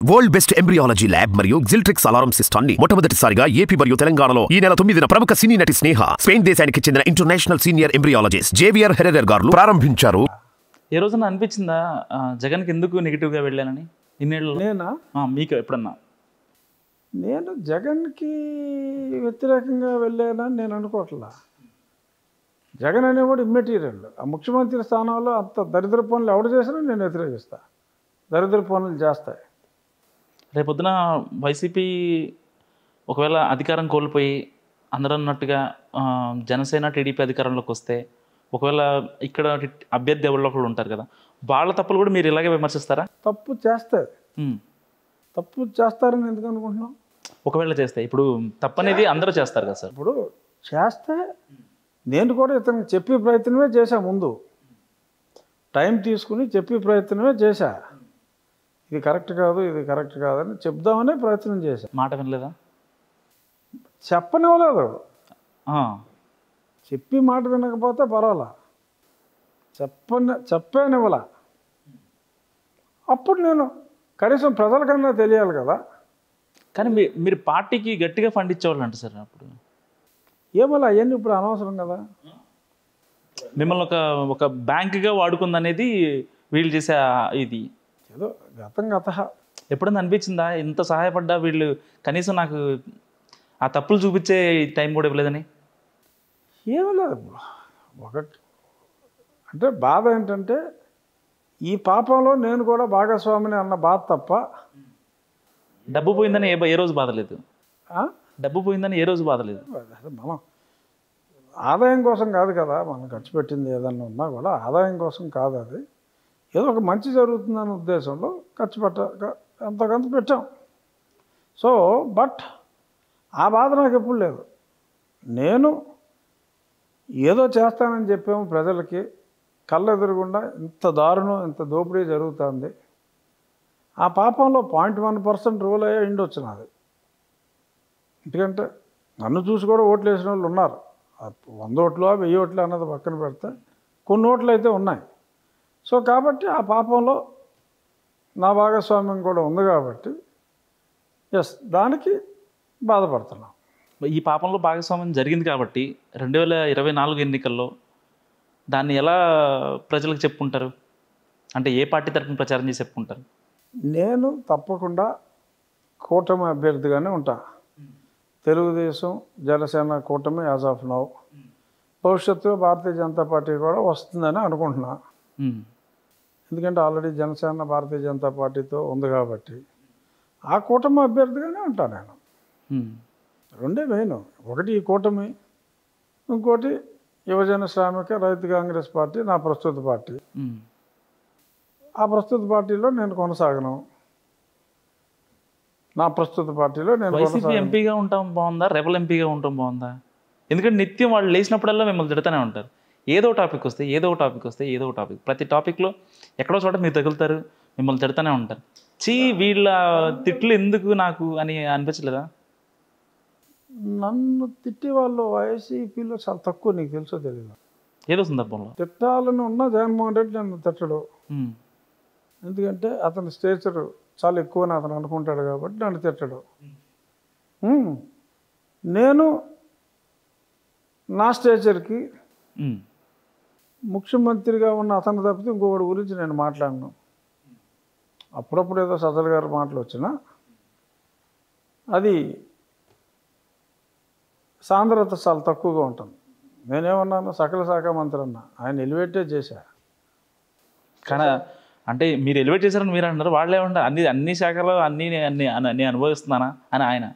World best embryology lab మరియు జిల్ట్రిక్స్ alarm సిస్టాన్ని మొట్టమొదటిసారిగా AP మరియు తెలంగాణలో ఈ నెల 9న ప్రముఖ సినీ నటి స్నేహ స్పెయిన్ దేశానికి చెందిన international senior embryologist Javier Herrera గారు ప్రారంభించారు. ఏ రోజున అనిపించిందా జగన్కి ఎందుకు నెగిటివ్గా వెళ్ళానని? ఇన్నేళ్ళు నేనా? మీకు ఎప్పుడన్నా? నేను జగన్కి వ్యతిరేకంగా వెళ్ళానని నేను అనుకోవట్లా. జగన్ అనేవాడు ఇమ్మెటీరియల్. ఆ ముఖ్యమంత్రి స్థానంలో అంత దరిద్ర పనులు ఎవడు చేసినా నేను వ్యతిరేకిస్తా. దరిద్ర పనులు చేస్తాయి. రేపొద్దున వైసీపీ ఒకవేళ అధికారం కోల్పోయి అందరూ అన్నట్టుగా జనసేన టీడీపీ అధికారంలోకి వస్తే ఒకవేళ ఇక్కడ అభ్యర్థి ఎవరిలో ఒకళ్ళు ఉంటారు కదా, వాళ్ళ తప్పులు కూడా మీరు ఇలాగే విమర్శిస్తారా? తప్పు చేస్తారు. తప్పు చేస్తారని ఎందుకు అనుకుంటున్నాం? ఒకవేళ చేస్తే ఇప్పుడు తప్పనేది అందరూ చేస్తారు కదా సార్. ఇప్పుడు చేస్తే నేను కూడా ఇతనికి చెప్పే ప్రయత్నమే చేశా. ముందు టైం తీసుకుని చెప్పే ప్రయత్నమే చేశా. ఇది కరెక్ట్ కాదు, ఇది కరెక్ట్ కాదని చెప్దామనే ప్రయత్నం చేశా. మాట వినలేదా? చెప్పనివ్వలేదు. చెప్పి మాట వినకపోతే పర్వాలా, చెప్పనివ్వలా. అప్పుడు నేను కనీసం ప్రజలకన్నా తెలియాలి కదా. కానీ మీరు పార్టీకి గట్టిగా ఫండ్ ఇచ్చేవాళ్ళు అంట సార్. అప్పుడు ఏమలా అవన్నీ ఇప్పుడు అనవసరం కదా. మిమ్మల్ని ఒక బ్యాంకుగా వాడుకుందనేది వీళ్ళు చేసే ఇది ఏదో గతం గత. ఎప్పుడన్నా అనిపించిందా ఇంత సహాయపడ్డా వీళ్ళు కనీసం నాకు ఆ తప్పులు చూపించే టైం కూడా ఇవ్వలేదని? ఏమీ లేదు. ఒకటి అంటే బాధ ఏంటంటే ఈ పాపంలో నేను కూడా భాగస్వామిని అన్న బాధ తప్ప. డబ్బు పోయిందని ఏ రోజు బాధలేదు. డబ్బు పోయిందని ఏ రోజు బాధలేదు. మనం ఆదాయం కోసం కాదు కదా మనం ఖర్చు పెట్టింది. ఏదన్నా ఉన్నా కూడా ఆదాయం కోసం కాదు. అది ఏదో ఒక మంచి జరుగుతుందనే ఉద్దేశంలో ఖర్చు ఎంతకంత పెట్టాం. సో బట్ ఆ బాధ నాకు ఎప్పుడు లేదు. నేను ఏదో చేస్తానని చెప్పాము ప్రజలకి, కళ్ళెదురుగుండా ఇంత దారుణం, ఇంత దోపిడీ జరుగుతుంది. ఆ పాపంలో 0.1% రోల్ అయ్యే ఉండొచ్చు నాది. ఎందుకంటే నన్ను చూసి కూడా ఓట్లు వేసిన వాళ్ళు ఉన్నారు. 100 ఓట్లు 1000 ఓట్లు అన్నది పక్కన పెడితే కొన్ని ఓట్లు అయితే ఉన్నాయి. సో కాబట్టి ఆ పాపంలో నా భాగస్వామ్యం కూడా ఉంది కాబట్టి ఎస్ దానికి బాధపడుతున్నాం. ఈ పాపంలో భాగస్వామ్యం జరిగింది కాబట్టి 2024 ఎన్నికల్లో దాన్ని ఎలా ప్రజలకు చెప్పుకుంటారు? అంటే ఏ పార్టీ తరఫున ప్రచారం చేసి చెప్పుకుంటారు? నేను తప్పకుండా కూటమి అభ్యర్థిగానే ఉంటా. తెలుగుదేశం జనసేన కూటమి యాజ్ ఆఫ్ నౌ. భవిష్యత్తులో భారతీయ జనతా పార్టీ కూడా వస్తుందని అనుకుంటున్నా. ఎందుకంటే ఆల్రెడీ జనసేన భారతీయ జనతా పార్టీతో ఉంది కాబట్టి ఆ కూటమి అభ్యర్థిగానే ఉంటాను నేను. రెండే మెయిన్. ఒకటి ఈ కూటమి, ఇంకోటి యువజన శ్రామిక రైతు కాంగ్రెస్ పార్టీ నా ప్రస్తుత పార్టీ. ఆ ప్రస్తుత పార్టీలో నేను కొనసాగను. నా ప్రస్తుత పార్టీలో నేను వైసీపీ ఎంపీగా ఉంటాం బాగుందా, రెబల్ ఎంపీగా ఉంటాం బాగుందా? ఎందుకంటే నిత్యం వాళ్ళు లేచినప్పుడల్లా మిమ్మల్ని తిడుతూనే ఉంటారు. ఏదో టాపిక్ వస్తే ఏదో టాపిక్ వస్తే ఏదో టాపిక్, ప్రతి టాపిక్లో ఎక్కడో చోట మీరు తగులుతారు, మిమ్మల్ని తిడుతూనే ఉంటారు. వీళ్ళ తిట్లు ఎందుకు నాకు అని అనిపించలేదా? నన్ను తిట్టి వాళ్ళు వైసీపీలో చాలా తక్కువ. నీకు తెలుసో తెలియదు. ఏదో సందర్భంలో తిట్టాలని ఉన్న జగన్మోహన్ రెడ్డి నన్ను తిట్టడు. ఎందుకంటే అతని స్టేచర్ చాలా ఎక్కువ అని అతను అనుకుంటాడు కాబట్టి నన్ను తిట్టడు. నేను నా స్టేచర్కి ముఖ్యమంత్రిగా ఉన్న అతను తప్పితే ఇంకొకటి గురించి నేను మాట్లాడను. అప్పుడప్పుడు ఏదో సజ్జల గారి మాటలు వచ్చినా అది సాంద్రత చాలా తక్కువగా ఉంటుంది. నేనేమన్నాను, సకల శాఖ మంత్రి అన్నా. ఆయన ఎలివేటే చేశా. కానీ అంటే మీరు ఎలివేట్ చేశారని మీరు అంటారు, వాళ్ళు ఏమంటారు అన్ని శాఖలో అన్నీ అనుభవిస్తున్నానా అని ఆయన.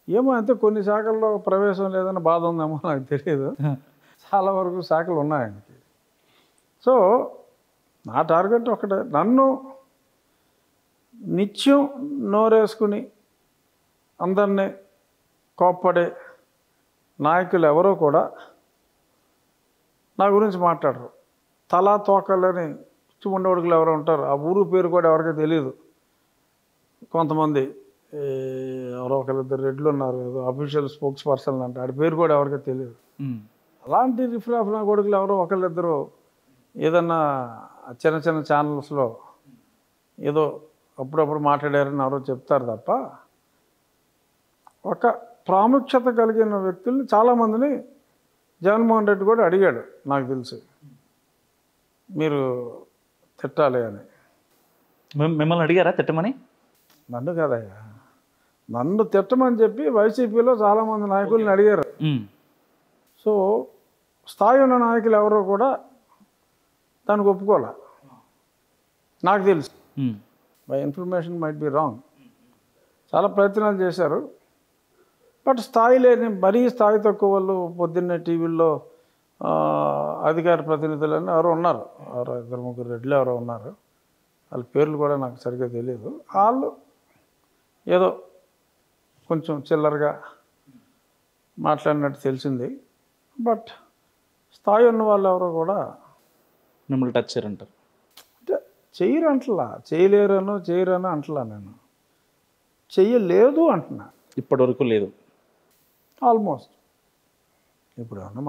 ఏమో అంతే, కొన్ని శాఖల్లో ప్రవేశం లేదని బాధ ఉందేమో నాకు తెలియదు. చాలా వరకు శాఖలు ఉన్నాయి ఆయనకి. సో నా టార్గెట్ ఒకటే, నన్ను నిత్యం నోరేసుకుని అందరినీ కోప్పడే నాయకులు ఎవరో కూడా నా గురించి మాట్లాడరు. తలా తోకలని ఉండేవాడుకులు ఎవరో ఉంటారు. ఆ ఊరు పేరు కూడా ఎవరికీ తెలియదు. కొంతమంది ఎవరో ఒకరిద్దరు రెడ్లు ఉన్నారు, ఏదో అఫీషియల్ స్పోక్స్ పర్సన్ అంటే ఆడి పేరు కూడా ఎవరికీ తెలియదు. అలాంటి రిఫ్రాఫ్ నా కొడుకులు ఎవరో ఒకళ్ళిద్దరు ఏదన్నా చిన్న చిన్న ఛానల్స్లో ఏదో అప్పుడప్పుడు మాట్లాడారని ఎవరో చెప్తారు తప్ప ఒక ప్రాముఖ్యత కలిగిన వ్యక్తుల్ని చాలామందిని జగన్మోహన్ రెడ్డి కూడా అడిగాడు నాకు తెలిసి మీరు తిట్టాలి అని. మిమ్మల్ని అడిగారా తిట్టమని? నన్ను కదయ్యా, నన్ను తిట్టమని చెప్పి వైసీపీలో చాలామంది నాయకుల్ని అడిగారు. సో స్థాయి ఉన్న నాయకులు ఎవరో కూడా దానికి ఒప్పుకోలే నాకు తెలుసు. My information might be wrong. చాలా ప్రయత్నాలు చేశారు, బట్ స్థాయి లేని మరీ స్థాయి తక్కువ వాళ్ళు పొద్దున్నే టీవీల్లో అధికార ప్రతినిధులని ఎవరో ఉన్నారు, ఎవరో 2-3 రెడ్లు ఎవరో ఉన్నారు, వాళ్ళ పేర్లు కూడా నాకు సరిగ్గా తెలియదు. వాళ్ళు ఏదో కొంచెం చిల్లరగా మాట్లాడినట్టు తెలిసింది, బట్ స్థాయి ఉన్న వాళ్ళు ఎవరో కూడా మిమ్మల్ని టచ్ చేయరంటారు. అంటే చెయ్యరు అంటలా, చేయరనో అంటలా, నేను చెయ్యలేదు అంటున్నా. ఇప్పటివరకు లేదు. ఆల్మోస్ట్ ఇప్పుడు ఏమన్నా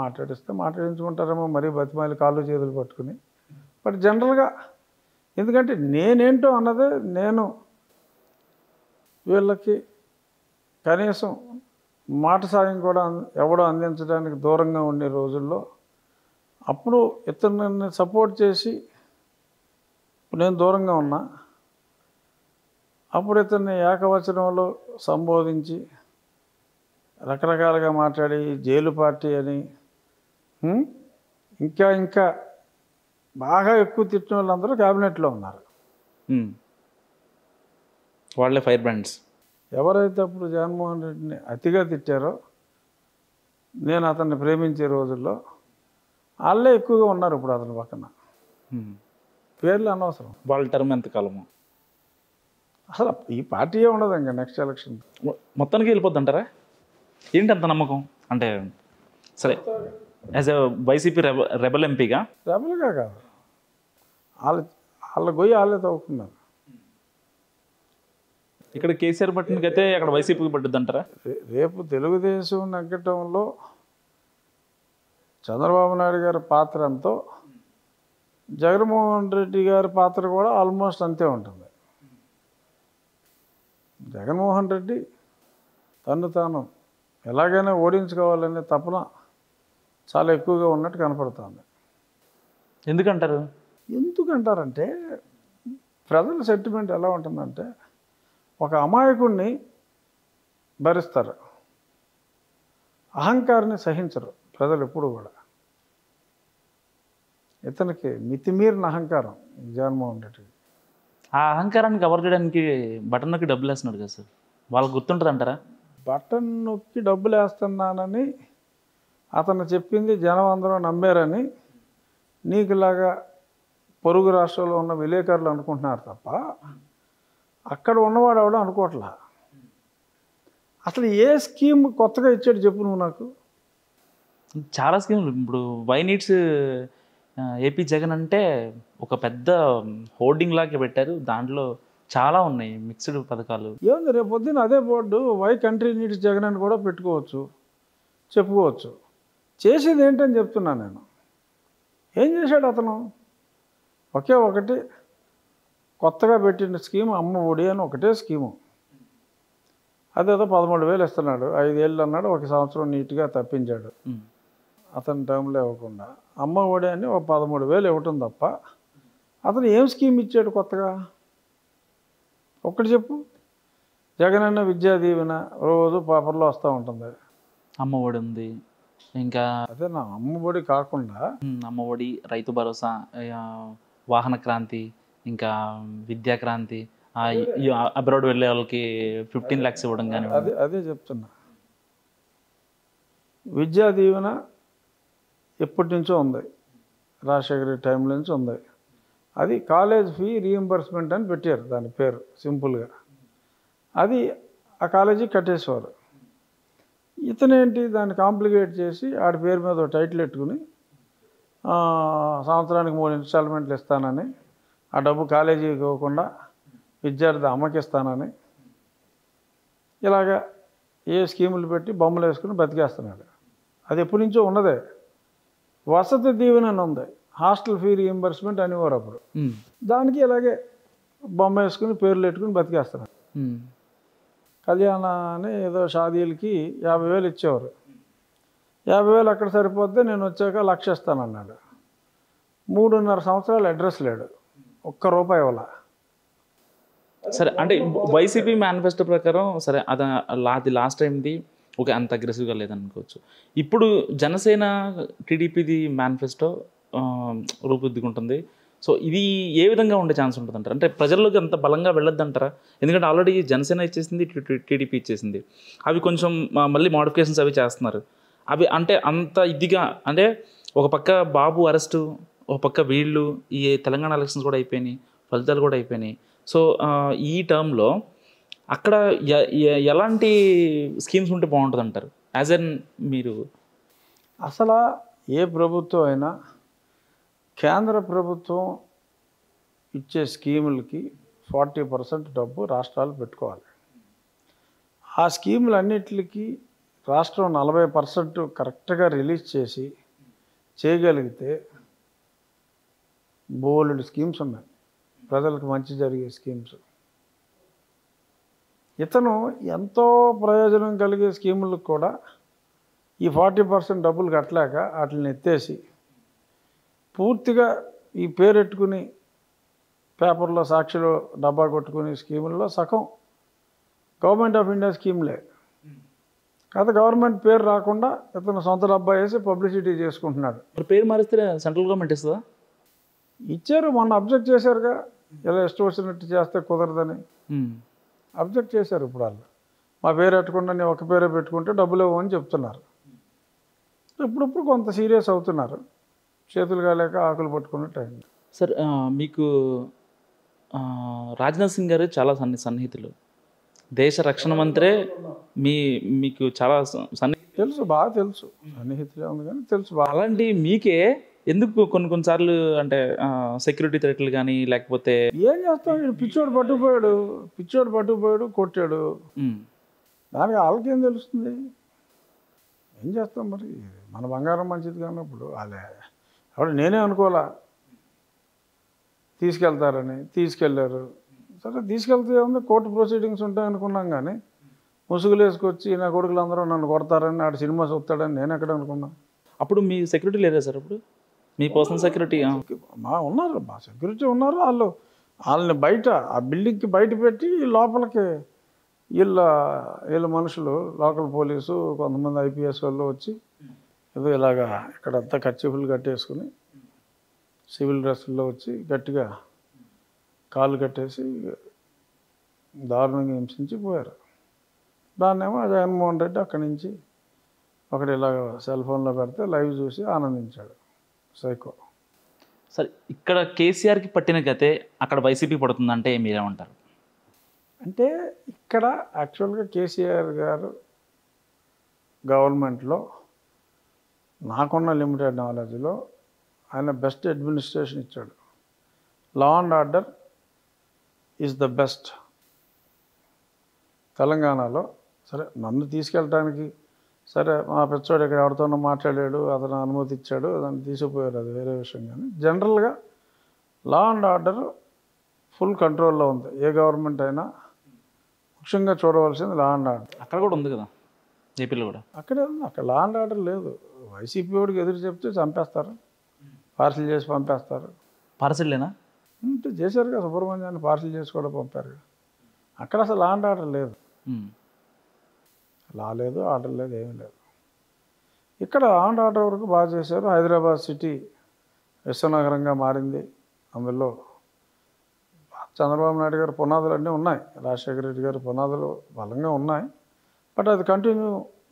మాట్లాడించుకుంటారేమో, మరీ బతిమాలి కాళ్ళు చేతులు పట్టుకుని. బట్ జనరల్గా ఎందుకంటే నేనేంటో అన్నదే, నేను వీళ్ళకి కనీసం మాట సాయం కూడా ఎవడో అందించడానికి దూరంగా ఉండే రోజుల్లో అప్పుడు ఇతన్ని సపోర్ట్ చేసి నేను దూరంగా ఉన్నా, అప్పుడు ఇతన్ని ఏకవచనంలో సంబోధించి రకరకాలుగా మాట్లాడి జైలు పార్టీ అని ఇంకా బాగా ఎక్కువ తిట్టిన వాళ్ళందరూ క్యాబినెట్లో ఉన్నారు. వాళ్ళే ఫైర్ బ్రాండ్స్. ఎవరైతే అప్పుడు జగన్మోహన్ రెడ్డిని అతిగా తిట్టారో, నేను అతన్ని ప్రేమించే రోజుల్లో వాళ్ళే ఎక్కువగా ఉన్నారు ఇప్పుడు అతని పక్కన. పేర్లు అనవసరం. వాళ్ళ టర్మ్ ఎంతకాలము? అసలు ఈ పార్టీయే ఉండదు ఇంకా నెక్స్ట్ ఎలక్షన్. మొత్తానికి వెళ్ళిపోద్ది అంటారా? ఏంటి అంత నమ్మకం? అంటే సరే, యాజ్ ఎ వైసీపీ రెబల్ ఎంపీగా. రెబల్గా కాదు, వాళ్ళ గొయ్యి వాళ్ళే తవ్వుకున్నారు. ఇక్కడ కేసీఆర్ పట్టినకి అయితే అక్కడ వైసీపీకి పట్టుద్ది అంటారా? రేపు తెలుగుదేశం నెగ్గటంలో చంద్రబాబు నాయుడు గారి పాత్ర ఎంతో, జగన్మోహన్ రెడ్డి గారి పాత్ర కూడా ఆల్మోస్ట్ అంతే ఉంటుంది. జగన్మోహన్ రెడ్డి తను తాను ఎలాగైనా ఓడించుకోవాలనే తపన చాలా ఎక్కువగా ఉన్నట్టు కనపడుతుంది. ఎందుకంటారంటే ప్రజల సెంటిమెంట్ ఎలా ఉంటుందంటే, ఒక అమాయకుడిని భరిస్తారు, అహంకారాన్ని సహించరు ప్రజలు ఎప్పుడు కూడా. ఇతనికి మితిమీరిన అహంకారం జగన్మోహన్ రెడ్డికి. ఆ అహంకారాన్ని కవర్ చేయడానికి బటన్ నొక్కి డబ్బులు వేస్తున్నాడు కదా సార్, వాళ్ళకి గుర్తుంటుంది అంటారా? బటన్ నొక్కి డబ్బులు వేస్తున్నానని అతను చెప్పింది జనం అందరూ నమ్మారని నీకులాగా పొరుగు రాష్ట్రాల్లో ఉన్న విలేకరులు అనుకుంటున్నారు తప్ప అక్కడ ఉన్నవాడు ఎవడో అనుకోవట్లా. అసలు ఏ స్కీమ్ కొత్తగా ఇచ్చాడు చెప్పు నువ్వు నాకు. చాలా స్కీములు. ఇప్పుడు వై నీడ్స్ ఏపీ జగన్ అంటే ఒక పెద్ద హోర్డింగ్ లాగా పెట్టారు, దాంట్లో చాలా ఉన్నాయి మిక్స్డ్ పథకాలు. ఏముంది, రేపు పొద్దున్న అదే board why country needs Jagan అని కూడా పెట్టుకోవచ్చు, చెప్పుకోవచ్చు. చేసేది ఏంటని చెప్తున్నాను నేను. ఏం చేశాడు అతను? ఒకే ఒకటి కొత్తగా పెట్టిన స్కీమ్ అమ్మ ఒడి అని ఒకటే స్కీము. అదేదో 13,000 ఇస్తున్నాడు, 5 ఏళ్ళు అన్నాడు, 1 సంవత్సరం నీట్గా తప్పించాడు అతని టైంలో ఇవ్వకుండా. అమ్మ ఒడి అని ఒక 13,000 ఇవ్వటం తప్ప అతను ఏం స్కీమ్ ఇచ్చాడు కొత్తగా? ఒక్కటి చెప్పు. జగనన్న విద్యా దీవెన రోజు పేపర్లో వస్తూ ఉంటుంది. అమ్మ ఒడి ఉంది, ఇంకా అదే నా అమ్మ ఒడి కాకుండా అమ్మ ఒడి, రైతు భరోసా, వాహన క్రాంతి, ఇంకా విద్యా క్రాంతి, అబ్రాడ్ వెళ్ళే వాళ్ళకి 15 lakhs ఇవ్వడం కానీ. అదే చెప్తున్నా. విద్యా దీవెన ఎప్పటి నుంచో ఉంది, రాజశేఖర టైం నుంచి ఉంది. అది కాలేజ్ ఫీ రీఎంబర్స్మెంట్ అని పెట్టారు దాని పేరు సింపుల్గా. అది ఆ కాలేజీ కట్టేసేవారు. ఇతనేంటి దాన్ని కాంప్లికేట్ చేసి ఆడి పేరు మీద ఒక టైటిల్ పెట్టుకుని సంవత్సరానికి 3 ఇన్స్టాల్మెంట్లు ఇస్తానని, ఆ డబ్బు కాలేజీకి ఇవ్వకుండా విద్యార్థి అమ్మకిస్తానని, ఇలాగా ఏ స్కీములు పెట్టి బొమ్మలు వేసుకుని బతికేస్తున్నాడు. అది ఎప్పటి నుంచో ఉన్నదే. వసతి దీవెన అని ఉంది, హాస్టల్ ఫీ రీఎంబర్స్మెంట్ అనేవారు అప్పుడు. దానికి ఇలాగే బొమ్మ వేసుకుని పేర్లు పెట్టుకుని బతికేస్తున్నారు. కళ్యాణ అని ఏదో షాదీలకి 50,000 ఇచ్చేవారు. 50,000 అక్కడ సరిపోతే నేను వచ్చాక 1,00,000 ఇస్తానన్నాడు. 3.5 సంవత్సరాలు అడ్రస్ లేడు, ₹1 ఇవ్వాల. సరే, అంటే వైసీపీ మేనిఫెస్టో ప్రకారం సరే అది లాస్ట్ టైంది ఓకే, అంత అగ్రెసివ్గా లేదనుకోవచ్చు. ఇప్పుడు జనసేన టీడీపీది మేనిఫెస్టో రూపుదిద్దుకుంటుంది. సో ఇది ఏ విధంగా ఉండే ఛాన్స్ ఉంటుంది అంటారు? అంటే ప్రజల్లోకి అంత బలంగా వెళ్ళొద్దు అంటారా? ఎందుకంటే ఆల్రెడీ జనసేన ఇచ్చేసింది, టీడీపీ ఇచ్చేసింది. అవి కొంచెం మళ్ళీ మోడిఫికేషన్స్ అవి చేస్తున్నారు. అవి అంటే అంత ఇదిగా, అంటే ఒక పక్క బాబు అరెస్టు, ఒక పక్క వీళ్ళు, ఈ తెలంగాణ ఎలక్షన్స్ కూడా అయిపోయినాయి, ఫలితాలు కూడా అయిపోయినాయి. సో ఈ టర్మ్లో అక్కడ ఎలాంటి స్కీమ్స్ ఉంటే బాగుంటుంది అంటారు? యాజ్ ఎన్ మీరు అసలు ఏ ప్రభుత్వం అయినా కేంద్ర ప్రభుత్వం ఇచ్చే స్కీములకి 40% డబ్బు రాష్ట్రాలు పెట్టుకోవాలి. ఆ స్కీములన్నిటికీ రాష్ట్రం 40% కరెక్ట్గా రిలీజ్ చేసి చేయగలిగితే బోలెడు స్కీమ్స్ ఉన్నాయి, ప్రజలకు మంచి జరిగే స్కీమ్స్. ఇతను ఎంతో ప్రయోజనం కలిగే స్కీములకు కూడా ఈ 40% డబ్బులు కట్టలేక వాటిని ఎత్తేసి పూర్తిగా ఈ పేరెట్టుకుని పేపర్లో సాక్షిలో డబ్బా కొట్టుకునే స్కీముల్లో సగం గవర్నమెంట్ ఆఫ్ ఇండియా స్కీమ్లే. కాదు, గవర్నమెంట్ పేరు రాకుండా ఇతను సొంత డబ్బా వేసి పబ్లిసిటీ చేసుకుంటున్నాడు. పేరు మారిస్తే సెంట్రల్ గవర్నమెంట్ ఇస్తుందా? ఇచ్చారు, మొన్న అబ్జెక్ట్ చేశారుగా, ఇలా ఇష్టం వచ్చినట్టు చేస్తే కుదరదని అబ్జెక్ట్ చేశారు. ఇప్పుడు వాళ్ళు మా పేరు పెట్టుకుండా నేను ఒక పేరే పెట్టుకుంటే డబ్బులు ఇవ్వమని చెప్తున్నారు. ఇప్పుడిప్పుడు కొంత సీరియస్ అవుతున్నారు, చేతులు కాలేక ఆకులు పట్టుకున్నట్టు అయింది. సార్, మీకు రాజ్నాథ్ సింగ్ గారు చాలా సన్నిహితులు, దేశ రక్షణ మంత్రే మీకు చాలా తెలుసు, బాగా తెలుసు, సన్నిహితులే ఉంది కానీ తెలుసు బాగా. అలాంటి మీకే ఎందుకు కొన్నిసార్లు అంటే సెక్యూరిటీ థ్రెట్లు కానీ లేకపోతే ఏం చేస్తాం, పిచ్చోడు పట్టుకుపోయాడు కొట్టాడు, దానికి వాళ్ళకేం తెలుస్తుంది? ఏం చేస్తాం మరి? మన బంగారం మంచిది కానప్పుడు వాళ్ళే ఎవరు, నేనే అనుకోవాలా తీసుకెళ్తారని, తీసుకెళ్ళారు. సరే తీసుకెళ్తే ఏముంది, కోర్టు ప్రొసీడింగ్స్ ఉంటాయి అనుకున్నాం. కానీ ముసుగులు వేసుకొచ్చి నా కొడుకులు అందరూ నన్ను కొడతారని, ఆడు సినిమా చూస్తాడని నేను ఎక్కడ అనుకున్నా? అప్పుడు మీ సెక్యూరిటీ లేరా సార్? అప్పుడు మీ పర్సనల్ సెక్యూరిటీ ఉన్నారు, మా సెక్యూరిటీ ఉన్నారు. వాళ్ళని బయట ఆ బిల్డింగ్కి బయట పెట్టి లోపలికి వీళ్ళ మనుషులు, లోకల్ పోలీసు, కొంతమంది IPS వాళ్ళు వచ్చి ఏదో ఇలాగా ఇక్కడంతా కర్చీఫులు కట్టేసుకుని సివిల్ డ్రెస్సుల్లో వచ్చి గట్టిగా కాళ్ళు కట్టేసి దారుణంగా హింసించి పోయారు. దాన్నేమో జగన్మోహన్ రెడ్డి అక్కడి నుంచి ఒకటి ఇలాగ సెల్ ఫోన్లో పెడితే లైవ్ చూసి ఆనందించాడు, సైకో. సరే, ఇక్కడ కేసీఆర్కి పట్టిన గతే అక్కడ వైసీపీ పడుతుందంటే మీరేమంటారు? అంటే ఇక్కడ యాక్చువల్గా కేసీఆర్ గారు గవర్నమెంట్లో నాకున్న లిమిటెడ్ నాలెడ్జ్లో ఆయన బెస్ట్ అడ్మినిస్ట్రేషన్ ఇచ్చాడు. Law and order is the best. తెలంగాణలో సరే నన్ను తీసుకెళ్ళటానికి సరే మా పెద్దోడు ఇక్కడ ఎవరితోనో మాట్లాడాడు, అతను అనుమతి ఇచ్చాడు, దాన్ని తీసుకుపోయారు, అది వేరే విషయం. కానీ జనరల్గా లా అండ్ ఆర్డర్ ఫుల్ కంట్రోల్లో ఉంది. ఏ గవర్నమెంట్ అయినా ముఖ్యంగా చూడవలసింది లా అండ్ ఆర్డర్. అక్కడ కూడా ఉంది కదా, ఏపీలో కూడా అక్కడే ఉంది. అక్కడ లా అండ్ ఆర్డర్ లేదు. వైసీపీ వాడికి ఎదురు చెప్తే చంపేస్తారు, పార్సిల్ చేసి పంపేస్తారు. పార్సిల్లేనా? అంటే చేశారు కదా, సుబ్రహ్మణ్యాన్ని పార్సిల్ చేసి కూడా పంపారు. అక్కడ అసలు లా అండ్ ఆర్డర్ లేదు, లా లేదు, ఆర్డర్ లేదు, ఏమీ లేదు. ఇక్కడ లా అండ్ ఆర్డర్ వరకు బాగా చేశారు. హైదరాబాద్ సిటీ విశ్వనగరంగా మారింది. అందులో చంద్రబాబు నాయుడు గారు పునాదులు అన్నీ ఉన్నాయి, రాజశేఖర రెడ్డి గారు పునాదులు బలంగా ఉన్నాయి. బట్ అది కంటిన్యూ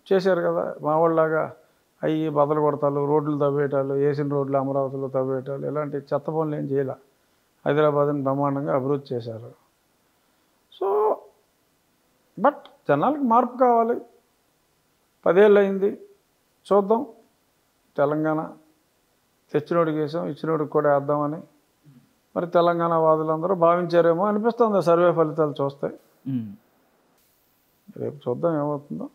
చేశారు కదా. మా వాళ్ళలాగా అవి బదలు కొడతాలు, రోడ్లు తవ్వేయటాలు, వేసిన రోడ్లు అమరావతిలో తవ్వేయటాలు, ఇలాంటి చెత్త పనులు ఏం చేయాల. హైదరాబాద్ని బ్రహ్మాండంగా అభివృద్ధి చేశారు. సో బట్ జనాలకు మార్పు కావాలి. 10 ఏళ్ళు అయింది, చూద్దాం. తెలంగాణ తెచ్చినోడికి వేసాం, ఇచ్చినోడికి కూడా వేద్దామని మరి తెలంగాణ వాదులందరూ భావించారేమో అనిపిస్తుంది సర్వే ఫలితాలు చూస్తే. రేపు చూద్దాం ఏమవుతుందో.